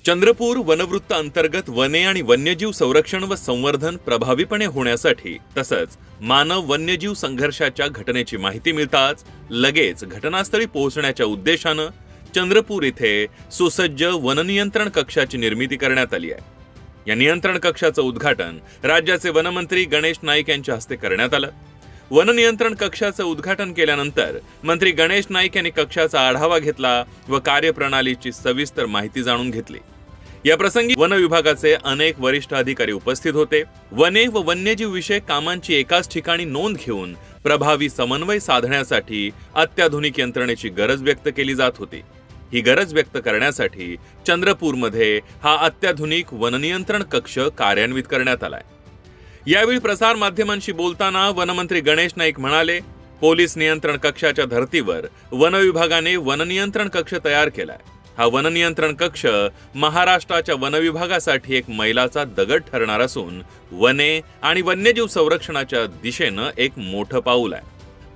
चंद्रपूर वनवृत्त अंतर्गत वने आणि वन्यजीव संरक्षण व संवर्धन प्रभावीपणे होण्यासाठी तसंच मानव वन्यजीव संघर्षाच्या घटनेची माहिती मिळताच लगेच घटनास्थळी पोहोचण्याच्या उद्देशाने चंद्रपूर येथे सुसज्ज वननियंत्रण कक्षाची निर्मिती करण्यात आली आहे। या नियंत्रण कक्षाचं उद्घाटन राज्याचे वनमंत्री गणेश नाईक यांच्या हस्ते करण्यात आलं। वननियंत्रण कक्षाचं उद्घाटन केल्यानंतर मंत्री गणेश नाईक यांनी कक्षाचा आढावा घेतला व कार्यप्रणालीची सविस्तर माहिती जाणून घेतली। या प्रसंगी वन विभागाचे अनेक वरिष्ठ अधिकारी उपस्थित होते। वने व वन्यजीव विषयक कामांची एकाच ठिकाणी नोंद घेऊन प्रभावी समन्वय साधण्यासाठी अत्याधुनिक यंत्रणेची गरज व्यक्त केली जात होती। ही गरज व्यक्त करण्यासाठी चंद्रपूरमध्ये हा अत्याधुनिक वननियंत्रण कक्ष कार्यान्वित करण्यात आलाय। यावेळी प्रसार माध्यमांशी बोलताना वनमंत्री गणेश नाईक म्हणाले, पोलीस नियंत्रण कक्षाच्या धर्तीवर वन विभागाने वननियंत्रण कक्ष तयार केलाय। हा वननियंत्रण कक्ष महाराष्ट्राच्या वन विभागासाठी एक मैलाचा दगड ठरणार असून वने आणि वन्यजीव संरक्षणाच्या दिशेने एक मोठं पाऊल आहे।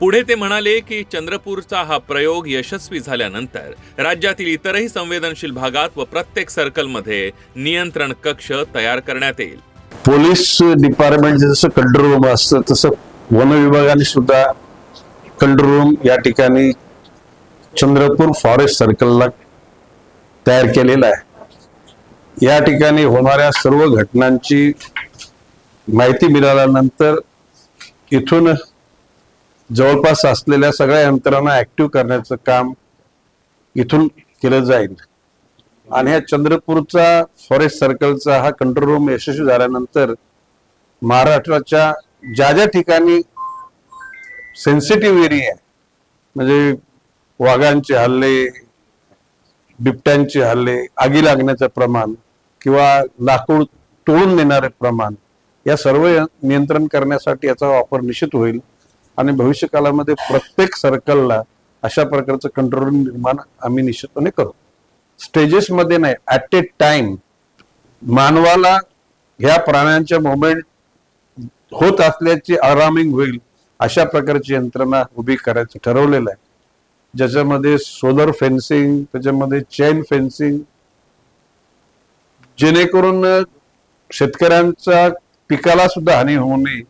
पुढे ते म्हणाले की चंद्रपूरचा हा प्रयोग यशस्वी झाल्यानंतर राज्यातील इतरही संवेदनशील भागात व प्रत्येक सर्कलमध्ये नियंत्रण कक्ष तयार करण्यात येईल। पोलीस डिपार्टमेंट जसं कंट्रोल रूम असतं तसं वन विभागाने सुद्धा कंट्रोल रूम या ठिकाणी चंद्रपूर फॉरेस्ट सर्कलला तयार केलेला आहे। या ठिकाणी होणाऱ्या सर्व घटनांची माहिती मिळाल्यानंतर इथून जवळपास असलेल्या सगळ्या यंत्रणा ऍक्टिव्ह करण्याचं काम इथून केलं जाईल आणि ह्या चंद्रपूरचा फॉरेस्ट सर्कलचा हा कंट्रोल रूम यशस्वी झाल्यानंतर महाराष्ट्राच्या ज्या ज्या ठिकाणी सेन्सिटिव्ह एरिया आहे म्हणजे वाघांचे हल्ले, बिबट्यांचे हल्ले, आगी लागण्याचं प्रमाण किंवा लाकूड तोडून नेणारे प्रमाण या सर्व नियंत्रण करण्यासाठी याचा वापर निश्चित होईल आणि भविष्य काळामध्ये प्रत्येक सर्कलला अशा प्रकारचं कंट्रोल रूम निर्माण आम्ही निश्चितपणे करू। स्टेजेस मध्ये नाही, ऍट ए टाइम मानवाला ह्या प्राण्यांच्या मुवमेंट होत असल्याची अलार्मिंग होईल अशा प्रकारची यंत्रणा उभी करायचं ठरवलेलं आहे, ज्याच्यामध्ये सोलर फेन्सिंग, त्याच्यामध्ये चेन फेन्सिंग, जेणेकरून शेतकऱ्यांच्या पिकाला सुद्धा हानी होऊ नये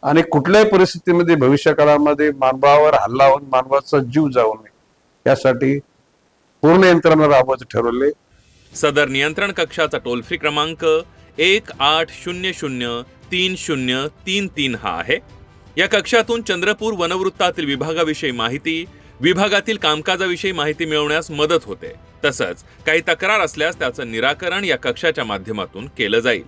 आणि कुठल्याही परिस्थितीमध्ये भविष्य काळामध्ये मानवावर हल्ला होऊन मानवाचा जीव जाऊ नये यासाठी पूर्ण यंत्रणा राबवायचं ठरवले। सदर नियंत्रण कक्षाचा टोल फ्री क्रमांक 18003033 हा आहे। या कक्षातून चंद्रपूर वनवृत्तातील विभागाविषयी माहिती, विभागातील कामकाजाविषयी माहिती मिळवण्यास मदत होते। तसंच काही तक्रार असल्यास त्याचं निराकरण या कक्षाच्या माध्यमातून केलं जाईल।